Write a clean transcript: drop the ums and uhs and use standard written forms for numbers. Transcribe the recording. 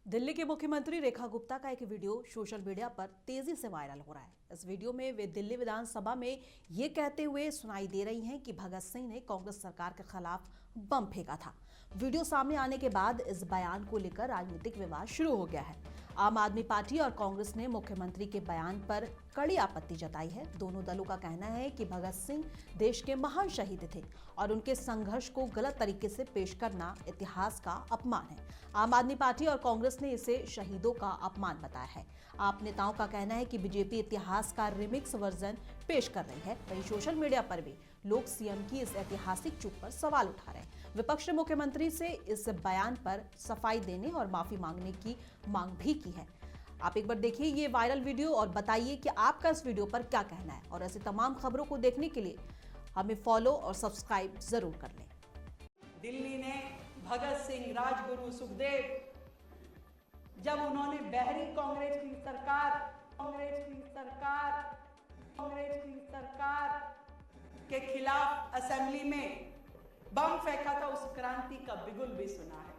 दिल्ली के मुख्यमंत्री रेखा गुप्ता का एक वीडियो सोशल मीडिया पर तेजी से वायरल हो रहा है। इस वीडियो में वे दिल्ली विधानसभा में ये कहते हुए सुनाई दे रही हैं कि भगत सिंह ने कांग्रेस सरकार के खिलाफ बम फेंका था। वीडियो सामने आने के बाद इस बयान को लेकर राजनीतिक विवाद शुरू हो गया है। आम आदमी पार्टी और कांग्रेस ने मुख्यमंत्री के बयान पर कड़ी आपत्ति जताई है। दोनों दलों का कहना है कि भगत सिंह देश के महान शहीद थे और उनके संघर्ष को गलत तरीके से पेश करना इतिहास का अपमान है। आम आदमी पार्टी और कांग्रेस ने इसे शहीदों का अपमान बताया है। आप नेताओं का कहना है कि बीजेपी इतिहास का रिमिक्स वर्जन पेश कर रही है। वहीं सोशल मीडिया पर भी लोग सीएम की इस ऐतिहासिक चूक पर सवाल उठा रहे हैं। विपक्ष ने मुख्यमंत्री से इस बयान पर सफाई देने और माफी मांगने की मांग भी की है। आप एक बार देखिए ये वायरल वीडियो और बताइए कि आपका इस वीडियो पर क्या कहना है। और ऐसी तमाम खबरों को देखने के लिए हमें फॉलो और सब्सक्राइब जरूर कर लें। दिल्ली ने भगत सिंह, राजगुरु, सुखदेव, जब उन्होंने बहरी कांग्रेस की सरकार के खिलाफ असेंबली में बम फेंका था, उस क्रांति का बिगुल भी सुना है।